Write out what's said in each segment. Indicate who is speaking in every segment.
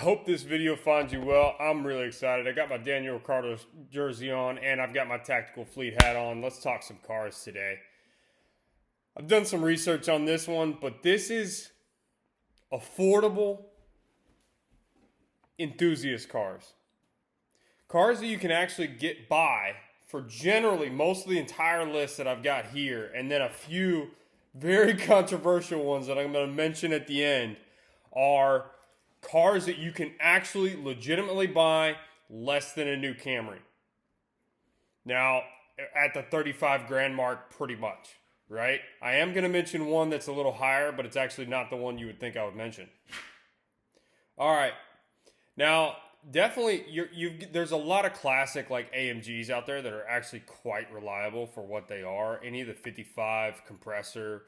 Speaker 1: hope this video finds you well. I'm really excited. I got my Daniel Ricciardo jersey on, and I've got my Tactical Fleet hat on. Let's talk some cars today. I've done some research on this one, but this is affordable enthusiast cars. Cars that you can actually buy for generally most of the entire list that I've got here, and then a few very controversial ones that I'm going to mention at the end are cars that you can actually legitimately buy less than a new Camry. Now, at the 35 grand mark, pretty much, right? I am going to mention one that's a little higher, but it's actually not the one you would think I would mention. All right. Now, definitely, there's a lot of classic like AMGs out there that are actually quite reliable for what they are. Any of the 55 compressor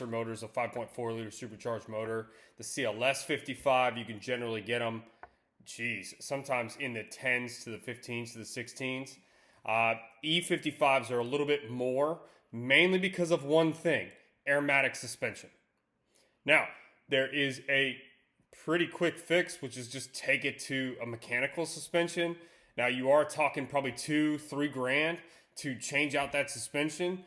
Speaker 1: motors, a 5.4 liter supercharged motor, the CLS 55, you can generally get them, sometimes in the 10s to the 15s to the 16s. E55s are a little bit more, mainly because of one thing: aromatic suspension. Now, there is a pretty quick fix, which is just take it to a mechanical suspension. Now, you are talking probably $2-3 grand to change out that suspension,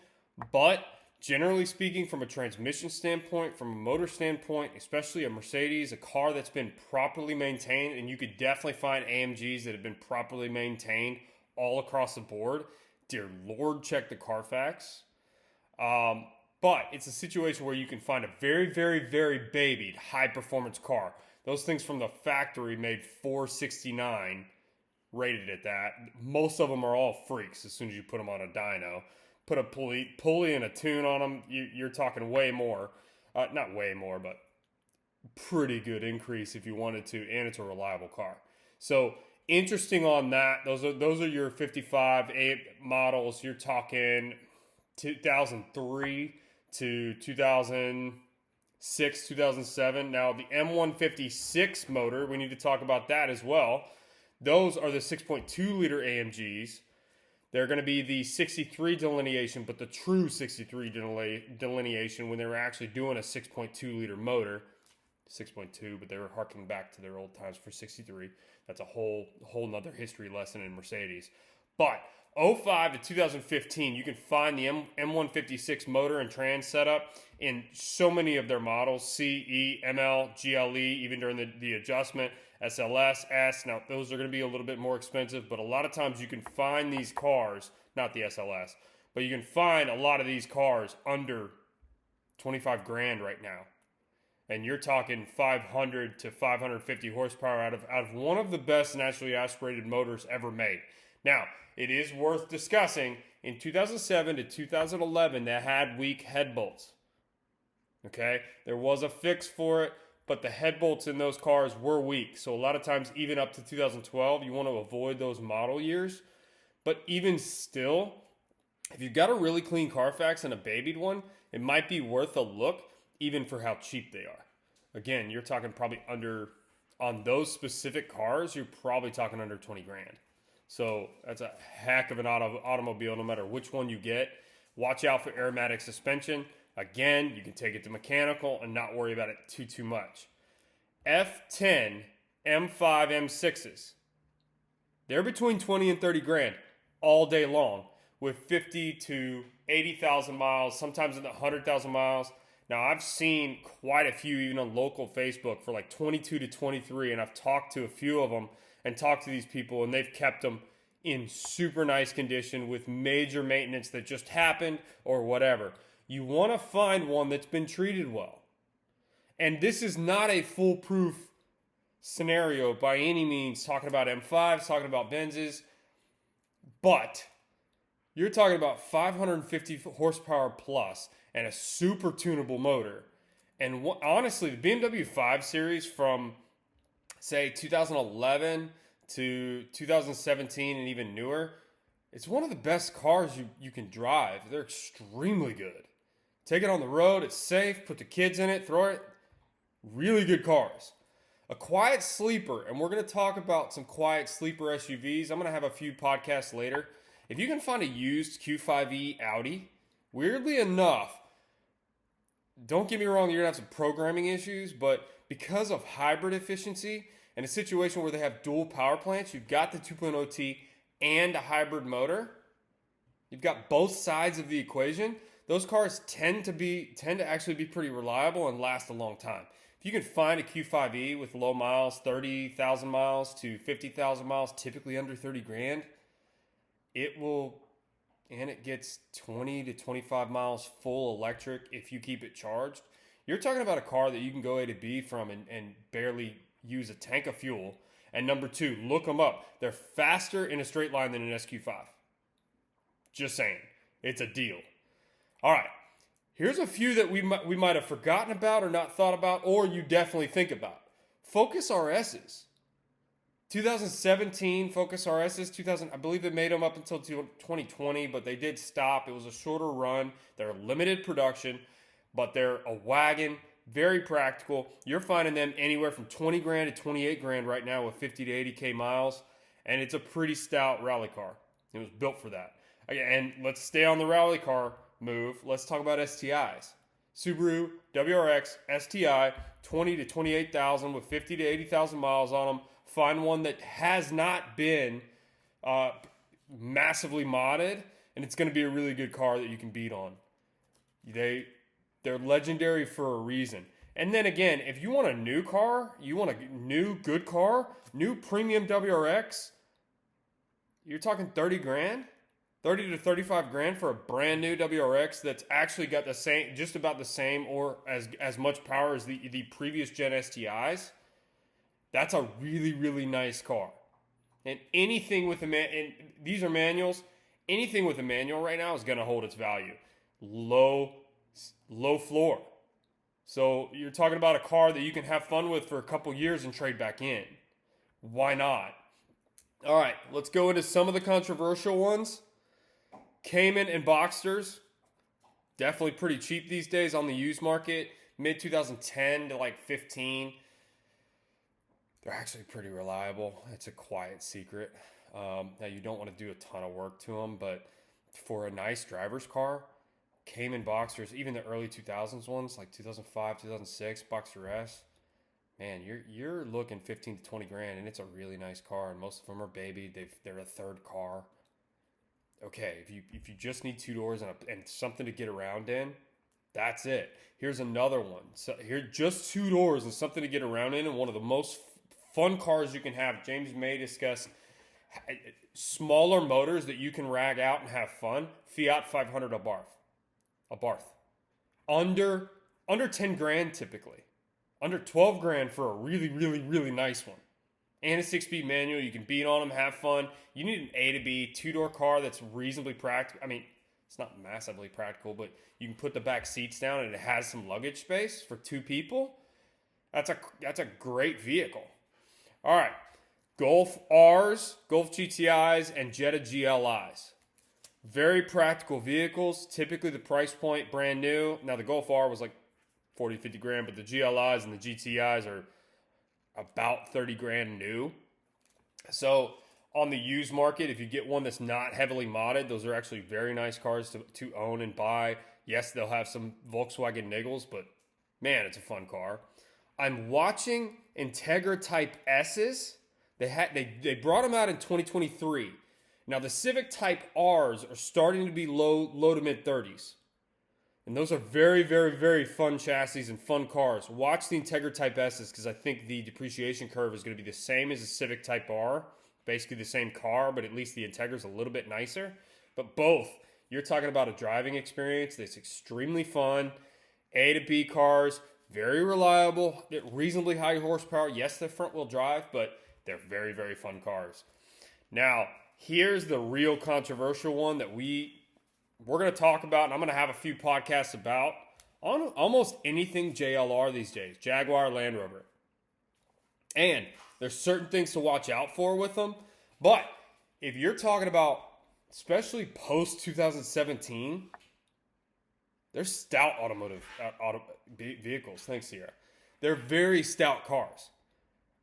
Speaker 1: but generally speaking, from a transmission standpoint, from a motor standpoint, especially a Mercedes, a car that's been properly maintained, and you could definitely find AMGs that have been properly maintained all across the board. Dear Lord, check the Carfax. But it's a situation where you can find a very, very, very babied high-performance car. Those things from the factory made 469, rated at that. Most of them are all freaks as soon as you put them on a dyno. Put a pulley and a tune on them, you're talking way more. Not way more, but pretty good increase if you wanted to, and it's a reliable car. So interesting on that. Those are your 55 models. You're talking 2003 to 2006, 2007. Now, the M156 motor, we need to talk about that as well. Those are the 6.2 liter AMGs. They're going to be the 63 delineation, but the true 63 delineation when they were actually doing a 6.2 liter motor. 6.2, but they were harking back to their old times for 63. That's a whole nother history lesson in Mercedes. But 05 to 2015, you can find the M156 motor and trans setup in so many of their models: C, E, ML, GLE, even during the adjustment, SLS, S. Now, those are going to be a little bit more expensive, but a lot of times you can find these cars, not the SLS, but you can find a lot of these cars under 25 grand right now. And you're talking 500 to 550 horsepower out of one of the best naturally aspirated motors ever made. Now, it is worth discussing, in 2007 to 2011, they had weak head bolts. Okay? There was a fix for it, but the head bolts in those cars were weak. So a lot of times, even up to 2012, you want to avoid those model years. But even still, if you've got a really clean Carfax and a babied one, it might be worth a look, even for how cheap they are. Again, you're talking probably on those specific cars, you're probably talking under 20 grand. So that's a heck of an automobile no matter which one you get. Watch out for aromatic suspension. Again, you can take it to mechanical and not worry about it too much. F10 M5 M6s. They're between 20 and 30 grand all day long with 50 to 80,000 miles, sometimes in the 100,000 miles. Now, I've seen quite a few even on local Facebook for like 22 to 23, and I've talked to a few of them and talked to these people, and they've kept them in super nice condition with major maintenance that just happened or whatever. You want to find one that's been treated well. And this is not a foolproof scenario by any means, talking about M5s, talking about Benzes, but you're talking about 550 horsepower plus and a super tunable motor. And honestly, the BMW 5 Series from, say, 2011 to 2017 and even newer, it's one of the best cars you can drive. They're extremely good. Take it on the road, it's safe, put the kids in it, throw it. Really good cars. A quiet sleeper, and we're going to talk about some quiet sleeper SUVs. I'm going to have a few podcasts later. If you can find a used Q5e Audi, weirdly enough, don't get me wrong, you're going to have some programming issues, but because of hybrid efficiency in a situation where they have dual power plants, you've got the 2.0T and a hybrid motor, you've got both sides of the equation, those cars tend to actually be pretty reliable and last a long time. If you can find a Q5e with low miles, 30,000 miles to 50,000 miles, typically under 30 grand, it gets 20 to 25 miles full electric if you keep it charged. You're talking about a car that you can go A to B from and barely use a tank of fuel. And number two, look them up. They're faster in a straight line than an SQ5. Just saying. It's a deal. All right. Here's a few that we might have forgotten about or not thought about, or you definitely think about. Focus RSs. 2017 Focus RSs. I believe they made them up until 2020, but they did stop. It was a shorter run. They're limited production, but they're a wagon, very practical. You're finding them anywhere from 20 grand to 28 grand right now with 50 to 80K miles, and it's a pretty stout rally car. It was built for that. And let's stay on the rally car move. Let's talk about STIs. Subaru WRX STI, 20 to 28,000 with 50 to 80,000 miles on them. Find one that has not been massively modded, and it's going to be a really good car that you can beat on. They're legendary for a reason. And then again, if you want a new car, you want a new good car, new premium WRX, you're talking 30 grand. 30 to 35 grand for a brand new WRX that's actually got the same, just about the same or as much power as the previous gen STIs. That's a really, really nice car. And anything with and these are manuals, anything with a manual right now is going to hold its value. Low floor. So you're talking about a car that you can have fun with for a couple years and trade back in. Why not? All right, let's go into some of the controversial ones. Cayman and Boxsters, definitely pretty cheap these days on the used market. Mid 2010 to like 15. They're actually pretty reliable. It's a quiet secret. Now you don't want to do a ton of work to them, but for a nice driver's car, Cayman Boxsters, even the early 2000s ones, like 2005, 2006, Boxster S, man, you're looking 15 to 20 grand, and it's a really nice car, and most of them are baby. They're a third car. Okay, if you just need two doors and something to get around in, that's it. Here's another one. So here, just two doors and something to get around in, and one of the most fun cars you can have. James may discuss smaller motors that you can rag out and have fun. Fiat 500 Abarth. Under 10 grand typically. Under 12 grand for a really, really, really nice one. And a 6-speed manual. You can beat on them, have fun. You need an A to B, two-door car that's reasonably practical. I mean, it's not massively practical, but you can put the back seats down and it has some luggage space for two people. That's a great vehicle. All right. Golf Rs, Golf GTIs, and Jetta GLIs. Very practical vehicles. Typically the price point brand new. Now the Golf R was like 40, 50 grand, but the GLIs and the GTIs are about 30 grand new. So on the used market, if you get one that's not heavily modded, those are actually very nice cars to own and buy. Yes, they'll have some Volkswagen niggles, but man, it's a fun car. I'm watching Integra Type S's. They brought them out in 2023. Now the Civic Type R's are starting to be low to mid 30s. And those are very, very, very fun chassis and fun cars. Watch the Integra Type S's because I think the depreciation curve is going to be the same as the Civic Type R. Basically the same car, but at least the Integra is a little bit nicer. But both, you're talking about a driving experience that's extremely fun. A to B cars, very reliable, reasonably high horsepower. Yes, they're front-wheel drive, but they're very, very fun cars. Now, here's the real controversial one that we're going to talk about, and I'm going to have a few podcasts about on almost anything JLR these days. Jaguar, Land Rover. And there's certain things to watch out for with them. But if you're talking about, especially post-2017, they're stout automotive vehicles. Thanks, Sierra. They're very stout cars.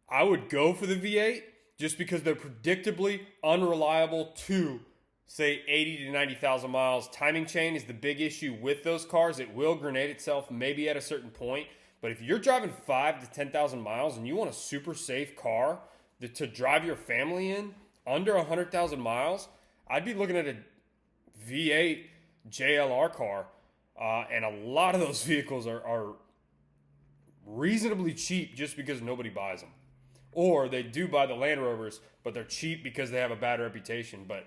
Speaker 1: I would go for the V8 just because they're predictably unreliable to, say, 80 to 90,000 miles. Timing chain is the big issue with those cars. It will grenade itself maybe at a certain point, But if you're driving 5 to 10,000 miles and you want a super safe car to drive your family in under 100,000 miles, I'd be looking at a V8 JLR car. And a lot of those vehicles are reasonably cheap just because nobody buys them. Or they do buy the Land Rovers, but they're cheap because they have a bad reputation. But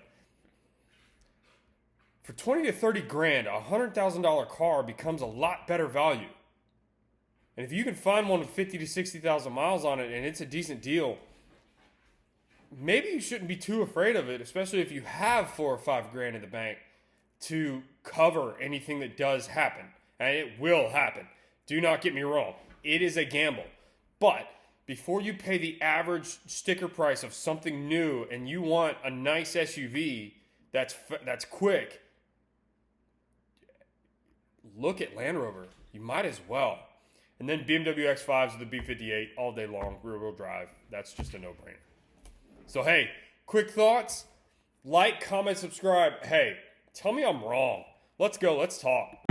Speaker 1: for 20 to 30 grand, a $100,000 car becomes a lot better value. And if you can find one with 50 to 60,000 miles on it and it's a decent deal, maybe you shouldn't be too afraid of it, especially if you have 4 or 5 grand in the bank to cover anything that does happen. And it will happen. Do not get me wrong. It is a gamble. But before you pay the average sticker price of something new and you want a nice SUV that's quick, look at Land Rover. You might as well. And then BMW X5s with the B58 all day long, rear-wheel drive. That's just a no-brainer. So, hey, quick thoughts. Like, comment, subscribe. Hey, tell me I'm wrong. Let's go. Let's talk.